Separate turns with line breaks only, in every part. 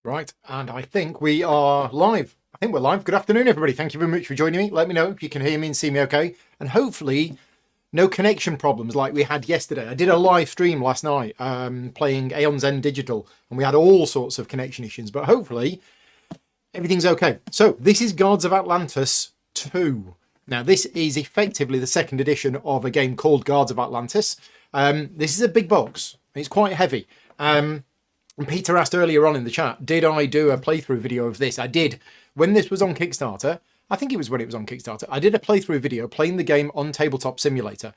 Right, and I think we are live. I think we're live. Good afternoon, everybody. Thank you very much for joining me. Let me know if you can hear me and see me okay. And hopefully, no connection problems like we had yesterday. I did a live stream last night playing Aeon Zen Digital, and we had all sorts of connection issues, but hopefully, everything's okay. So, this is Guards of Atlantis 2. Now, this is effectively the second edition of a game called Guards of Atlantis. This is a big box. It's quite heavy. And Peter asked earlier on in the chat, did I do a playthrough video of this? I did. When this was on Kickstarter, I think it was when it was on Kickstarter, I did a playthrough video playing the game on Tabletop Simulator.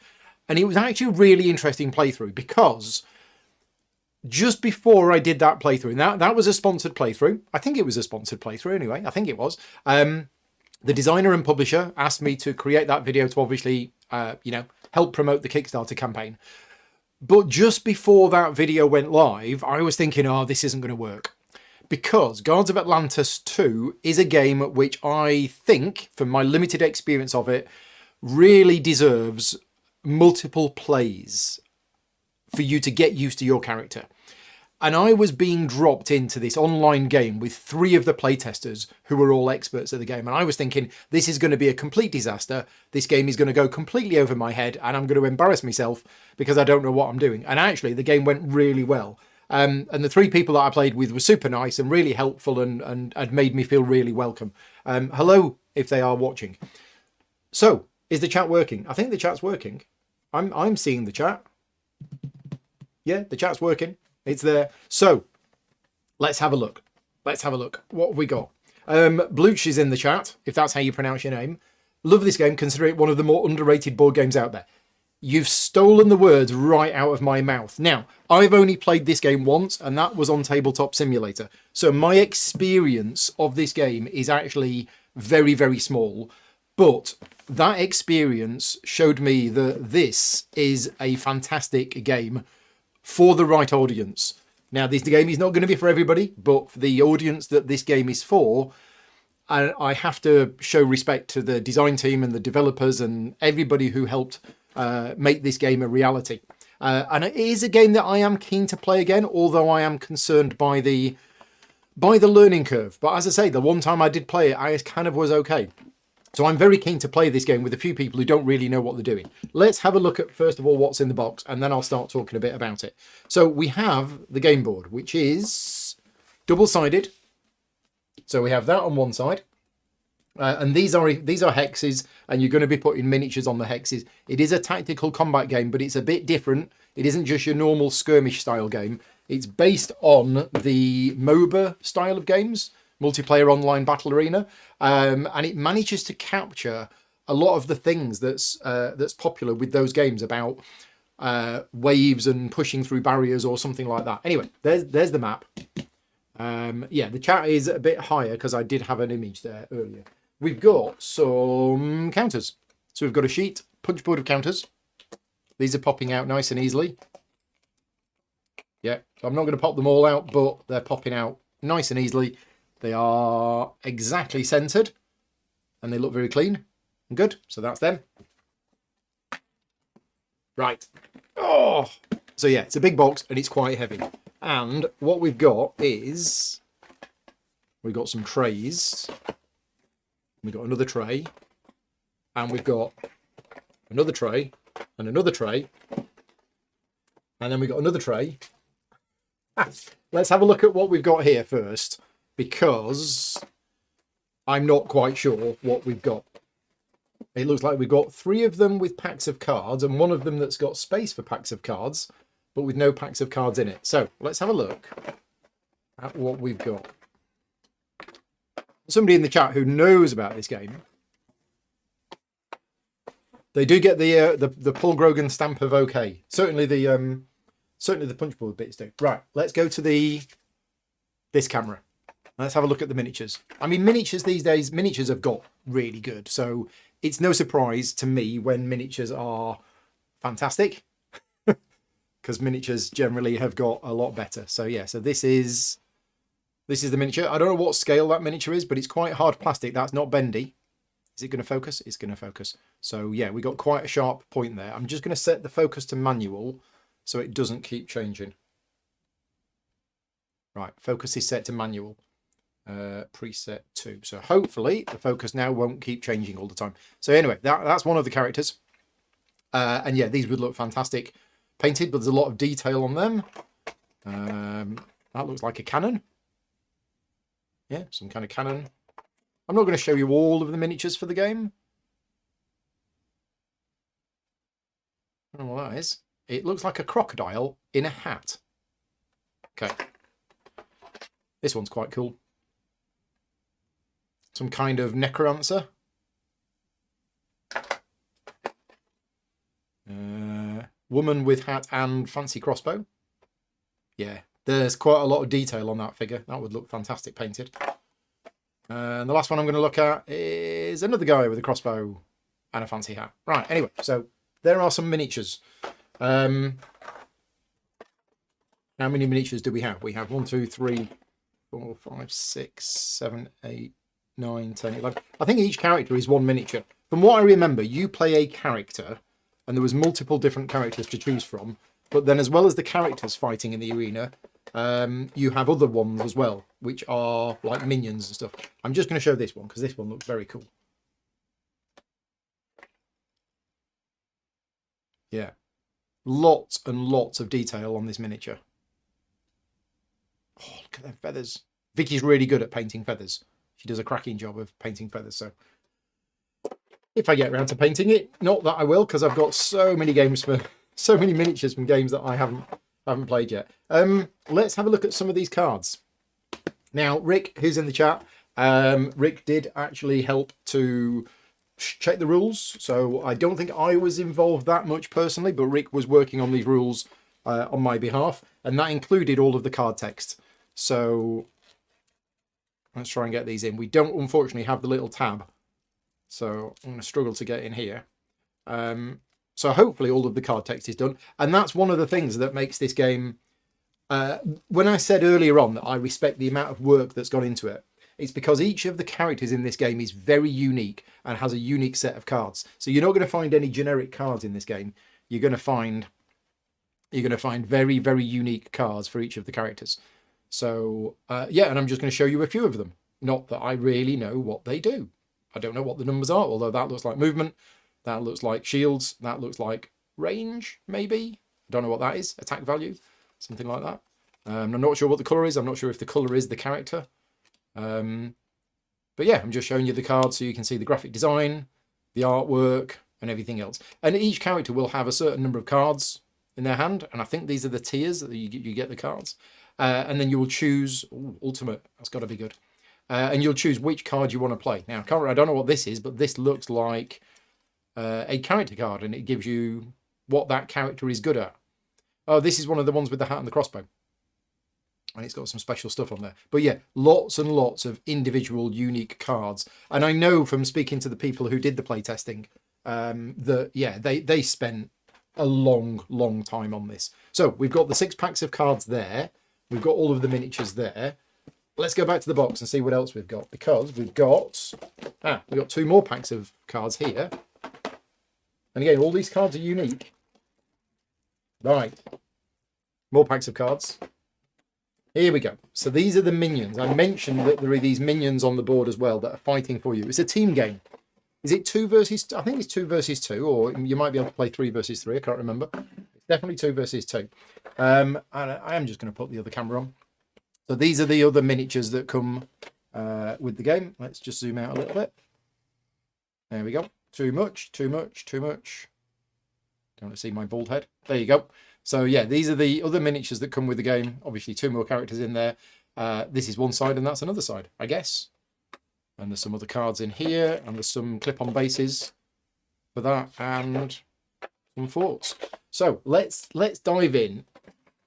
And it was actually a really interesting playthrough because just before I did that playthrough, and that was a sponsored playthrough. I think it was a sponsored playthrough anyway. I think it was. The designer and publisher asked me to create that video to obviously, help promote the Kickstarter campaign. But just before that video went live, I was thinking, oh, this isn't going to work. Because Guards of Atlantis 2 is a game which I think, from my limited experience of it, really deserves multiple plays for you to get used to your character. And I was being dropped into this online game with 3 of the playtesters who were all experts at the game. And I was thinking, this is going to be a complete disaster. This game is going to go completely over my head and I'm going to embarrass myself because I don't know what I'm doing. And actually, the game went really well. And the 3 people that I played with were super nice and really helpful and made me feel really welcome. Hello, if they are watching. So, is the chat working? I think the chat's working. I'm seeing the chat. Yeah, the chat's working. It's there. So let's have a look. Let's have a look. What have we got? Blooch is in the chat, if that's how you pronounce your name. Love this game, consider it one of the more underrated board games out there. You've stolen the words right out of my mouth. Now, I've only played this game once, and that was on Tabletop Simulator. So my experience of this game is actually very, very small. But that experience showed me that this is a fantastic game for the right audience. Now, this game is not going to be for everybody, but for the audience that this game is for, I have to show respect to the design team and the developers and everybody who helped make this game a reality. And it is a game that I am keen to play again, although I am concerned by the learning curve. But as I say, the one time I did play it, I kind of was okay. So I'm very keen to play this game with a few people who don't really know what they're doing. Let's have a look at, first of all, what's in the box, and then I'll start talking a bit about it. So we have the game board, which is double-sided. So we have that on one side. And these are hexes, and you're going to be putting miniatures on the hexes. It is a tactical combat game, but it's a bit different. It isn't just your normal skirmish-style game. It's based on the MOBA style of games, multiplayer online battle arena, and it manages to capture a lot of the things that's popular with those games about waves and pushing through barriers or something like that. Anyway, there's the map. Yeah, the chat is a bit higher because I did have an image there earlier. We've got some counters. So we've got a sheet, punch board of counters. These are popping out nice and easily. Yeah, so I'm not going to pop them all out, but they're popping out nice and easily. They are exactly centered and they look very clean and good. So that's them. Right. Oh, so yeah, it's a big box and it's quite heavy. And what we've got is we've got some trays. We've got another tray and we've got another tray and another tray. And then we've got another tray. Let's have a look at what we've got here first, because I'm not quite sure what we've got. It looks like we've got 3 of them with packs of cards and 1 of them that's got space for packs of cards, but with no packs of cards in it. So let's have a look at what we've got. Somebody in the chat who knows about this game, they do get the Paul Grogan stamp of okay. Certainly the punch board bits do. Right, let's go to this camera. Let's have a look at the miniatures. I mean, miniatures these days, miniatures have got really good. So it's no surprise to me when miniatures are fantastic, because miniatures generally have got a lot better. So yeah, so this is the miniature. I don't know what scale that miniature is, but it's quite hard plastic. That's not bendy. Is it going to focus? It's going to focus. So yeah, we got quite a sharp point there. I'm just going to set the focus to manual so it doesn't keep changing. Right, focus is set to manual. Preset 2. So hopefully the focus now won't keep changing all the time. So anyway, that's one of the characters. And yeah, these would look fantastic painted, but there's a lot of detail on them. That looks like a cannon. Yeah, some kind of cannon. I'm not going to show you all of the miniatures for the game. I don't know what that is. It looks like a crocodile in a hat. Okay. This one's quite cool. Some kind of necromancer. Woman with hat and fancy crossbow. Yeah, there's quite a lot of detail on that figure. That would look fantastic painted. And the last one I'm going to look at is another guy with a crossbow and a fancy hat. Right, anyway, so there are some miniatures. How many miniatures do we have? We have 1, 2, 3, 4, 5, 6, 7, 8, 9, 10, 11. I think each character is one miniature. From what I remember, you play a character, and there was multiple different characters to choose from. But then as well as the characters fighting in the arena, you have other ones as well, which are like minions and stuff. I'm just going to show this one, because this one looks very cool. Yeah. Lots and lots of detail on this miniature. Oh, look at them feathers. Vicky's really good at painting feathers. She does a cracking job of painting feathers. So if I get around to painting it, not that I will, because I've got so many games for so many miniatures from games that I haven't played yet. Let's have a look at some of these cards. Now, Rick, who's in the chat, Rick did actually help to check the rules. So I don't think I was involved that much personally, but Rick was working on these rules on my behalf, and that included all of the card text. So let's try and get these in. We don't unfortunately have the little tab, so I'm going to struggle to get in here. So hopefully all of the card text is done, and that's one of the things that makes this game. When I said earlier on that I respect the amount of work that's gone into it, it's because each of the characters in this game is very unique and has a unique set of cards. So you're not going to find any generic cards in this game. You're going to find very, very unique cards for each of the characters. So yeah, and I'm just going to show you a few of them. Not that I really know what they do. I don't know what the numbers are, although that looks like movement, that looks like shields, that looks like range, maybe. I don't know what that is. Attack value, something like that. I'm not sure what the colour is. I'm not sure if the colour is the character. But yeah, I'm just showing you the cards so you can see the graphic design, the artwork, and everything else. And each character will have a certain number of cards in their hand, and I think these are the tiers that you get the cards. And then you will choose ultimate. That's got to be good. And you'll choose which card you want to play. Now, I don't know what this is, but this looks like a character card, and it gives you what that character is good at. Oh, this is one of the ones with the hat and the crossbow. And it's got some special stuff on there. But yeah, lots and lots of individual unique cards. And I know from speaking to the people who did the playtesting that, yeah, they spent a long time on this. So we've got the 6 packs of cards there. We've got all of the miniatures there. Let's go back to the box and see what else we've got, because we've got 2 more packs of cards here. And again, all these cards are unique. Right. More packs of cards. Here we go. So these are the minions. I mentioned that there are these minions on the board as well that are fighting for you. It's a team game. Is it 2 versus... I think it's 2 versus 2, or you might be able to play 3 versus 3. I can't remember. It's definitely 2 versus 2. And I am just going to put the other camera on. So these are the other miniatures that come with the game. Let's just zoom out a little bit. There we go. Too much. Don't want to see my bald head. There you go. So yeah, these are the other miniatures that come with the game. Obviously 2 more characters in there. This is one side and that's another side, I guess. And there's some other cards in here, and there's some clip-on bases for that, and some forts. So let's dive in,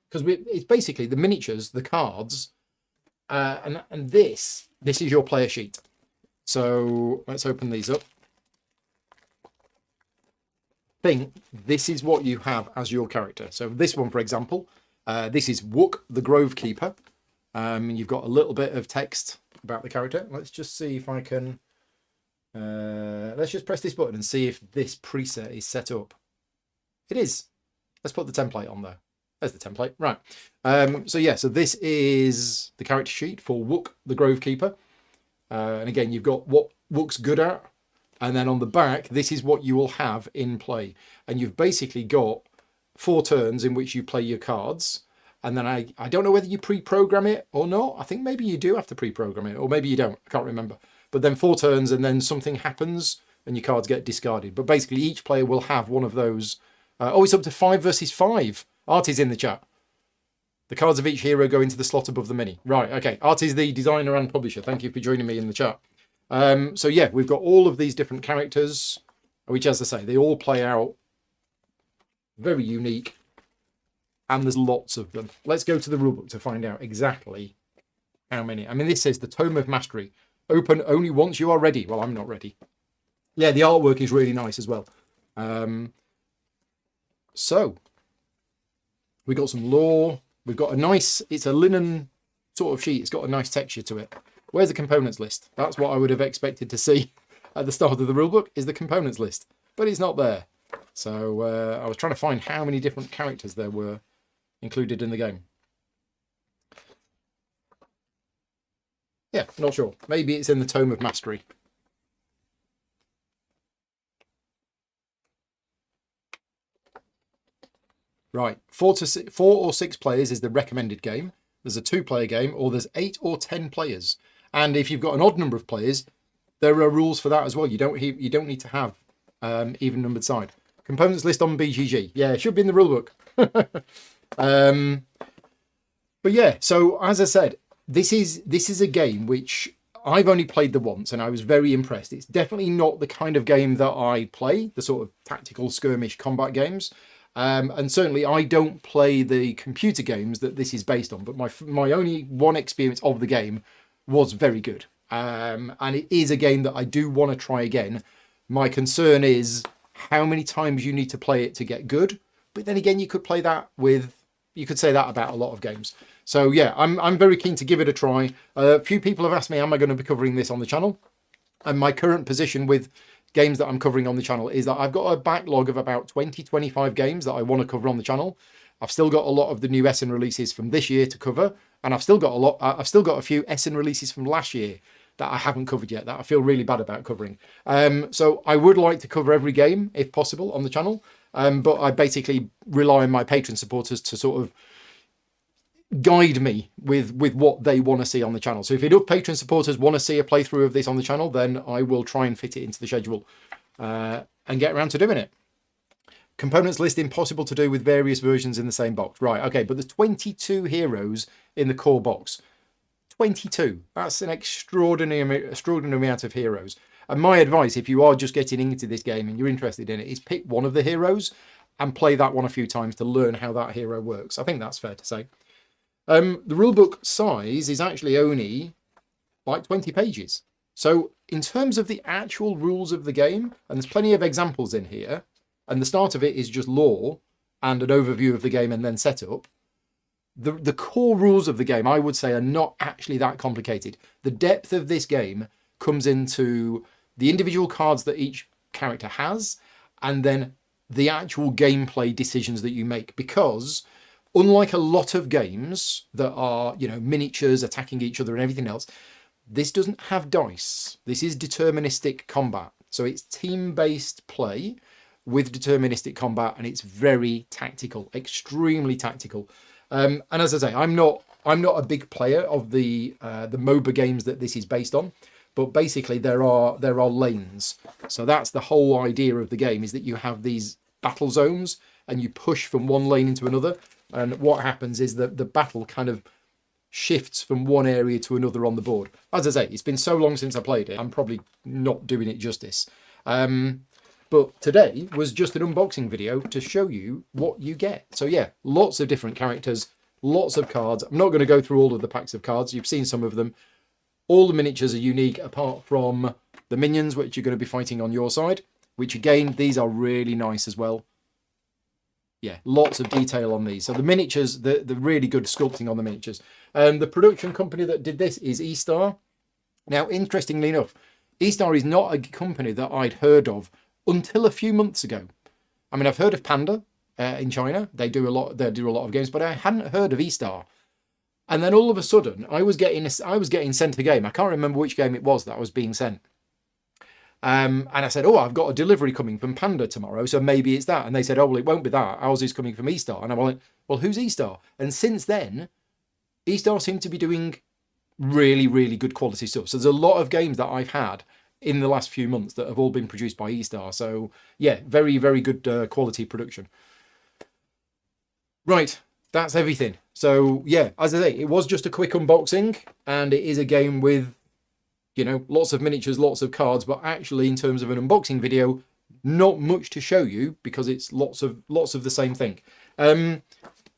because it's basically the miniatures, the cards, and this is your player sheet. So let's open these up. I think this is what you have as your character. So this one, for example, this is Wook, the Grove Keeper. You've got a little bit of text about the character. Let's just see if I can... let's just press this button and see if this preset is set up. It is. Let's put the template on there. There's the template. Right. So yeah, so this is the character sheet for Wook, the Grovekeeper. And again, you've got what Wook's good at. And then on the back, this is what you will have in play. And you've basically got 4 turns in which you play your cards. And then I don't know whether you pre-program it or not. I think maybe you do have to pre-program it, or maybe you don't. I can't remember. But then 4 turns and then something happens and your cards get discarded. But basically each player will have one of those. Oh, it's up to 5 versus 5. Artie's in the chat. The cards of each hero go into the slot above the mini. Right, okay. Artie's the designer and publisher. Thank you for joining me in the chat. So yeah, we've got all of these different characters, which, as I say, they all play out very unique. And there's lots of them. Let's go to the rulebook to find out exactly how many. I mean, this says the Tome of Mastery. Open only once you are ready. Well, I'm not ready. Yeah, the artwork is really nice as well. So, we've got some lore. We've got a nice, it's a linen sort of sheet. It's got a nice texture to it. Where's the components list? That's what I would have expected to see at the start of the rulebook, is the components list. But it's not there. So, I was trying to find how many different characters there were included in the game. Yeah, not sure. Maybe it's in the Tome of Mastery. Right, 4 or 6 players is the recommended game. There's a 2-player game, or there's 8 or 10 players. And if you've got an odd number of players, there are rules for that as well. You don't need to have even numbered side. Components list on BGG. Yeah, it should be in the rulebook. But yeah, so as I said, this is a game which I've only played the once and I was very impressed. It's definitely not the kind of game that I play, the sort of tactical skirmish combat games. And certainly I don't play the computer games that this is based on, but my only one experience of the game was very good. And it is a game that I do want to try again. My concern is how many times you need to play it to get good. But then again, you could say that about a lot of games. So yeah, I'm very keen to give it a try. A few people have asked me, am I going to be covering this on the channel? And my current position with games that I'm covering on the channel is that I've got a backlog of about 20-25 games that I want to cover on the channel. I've still got a lot of the new Essen releases from this year to cover, and I've still got a few Essen releases from last year that I haven't covered yet, that I feel really bad about covering. So I would like to cover every game if possible on the channel, but I basically rely on my patron supporters to sort of guide me with what they want to see on the channel. So if enough patron supporters want to see a playthrough of this on the channel, then I will try and fit it into the schedule and get around to doing it. Components list impossible to do with various versions in the same box. Right, okay, but there's 22 heroes in the core box. 22. That's an extraordinary amount of heroes. And my advice, if you are just getting into this game and you're interested in it, is pick one of the heroes and play that one a few times to learn how that hero works. I think that's fair to say. The rulebook size is actually only like 20 pages. So in terms of the actual rules of the game, and there's plenty of examples in here, and the start of it is just lore and an overview of the game and then setup. The core rules of the game, I would say, are not actually that complicated. The depth of this game comes into the individual cards that each character has, and then the actual gameplay decisions that you make, because unlike a lot of games that are, miniatures attacking each other and everything else, this doesn't have dice. This is deterministic combat. So it's team-based play with deterministic combat, and it's very tactical, extremely tactical. And as I say, I'm not a big player of the MOBA games that this is based on, but basically there are lanes. So that's the whole idea of the game, is that you have these battle zones and you push from one lane into another. And what happens is that the battle kind of shifts from one area to another on the board. As I say, it's been so long since I played it, I'm probably not doing it justice. But today was just an unboxing video to show you what you get. So yeah, lots of different characters, lots of cards. I'm not going to go through all of the packs of cards. You've seen some of them. All the miniatures are unique apart from the minions, which you're going to be fighting on your side, which again, these are really nice as well. Yeah, lots of detail on these. So the miniatures, the really good sculpting on the miniatures. The production company that did this is E-Star. Now, interestingly enough, E-Star is not a company that I'd heard of until a few months ago. I mean, I've heard of Panda. in China. They do a lot of games, but I hadn't heard of eStar. And then all of a sudden, I was getting sent a game. I can't remember which game it was that was being sent. And I said, oh, I've got a delivery coming from Panda tomorrow, so maybe it's that. And they said, oh, well, it won't be that. Ours is coming from eStar. And I went, well, who's eStar? And since then, eStar seem to be doing really, really good quality stuff. So there's a lot of games that I've had in the last few months that have all been produced by eStar. So yeah, very, very good quality production. Right, that's everything. So yeah, as I say, it was just a quick unboxing, and it is a game with, you know, lots of miniatures, lots of cards, but actually in terms of an unboxing video, not much to show you because it's lots of the same thing.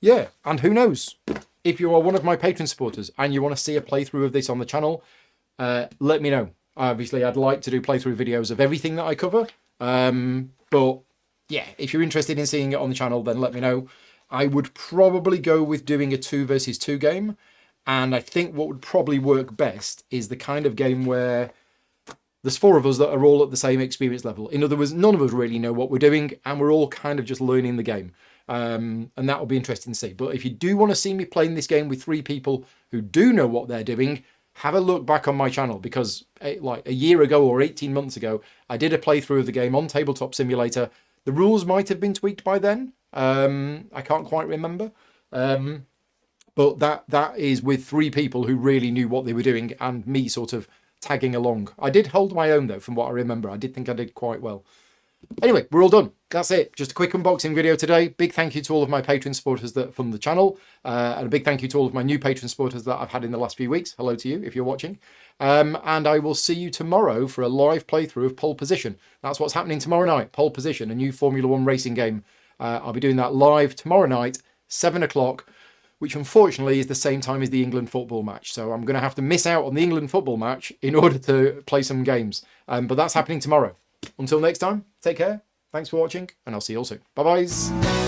Yeah, and who knows, if you are one of my Patreon supporters and you want to see a playthrough of this on the channel, let me know. Obviously, I'd like to do playthrough videos of everything that I cover. But yeah, if you're interested in seeing it on the channel, then let me know. I would probably go with doing a 2 versus 2 game. And I think what would probably work best is the kind of game where there's 4 of us that are all at the same experience level. In other words, none of us really know what we're doing, and we're all kind of just learning the game. And that will be interesting to see. But if you do want to see me playing this game with 3 people who do know what they're doing, have a look back on my channel, because like a year ago or 18 months ago, I did a playthrough of the game on Tabletop Simulator. The rules might have been tweaked by then. I can't quite remember. But that is with 3 people who really knew what they were doing, and me sort of tagging along. I did hold my own though, from what I remember. I did think I did quite well. Anyway, we're all done. That's it. Just a quick unboxing video today. Big thank you to all of my Patreon supporters that fund the channel. And a big thank you to all of my new Patreon supporters that I've had in the last few weeks. Hello to you if you're watching. And I will see you tomorrow for a live playthrough of Pole Position. That's what's happening tomorrow night. Pole Position, a new Formula 1 racing game. I'll be doing that live tomorrow night, 7 o'clock, which unfortunately is the same time as the England football match. So I'm going to have to miss out on the England football match in order to play some games. But that's happening tomorrow. Until next time, take care. Thanks for watching, and I'll see you all soon. Bye-bye.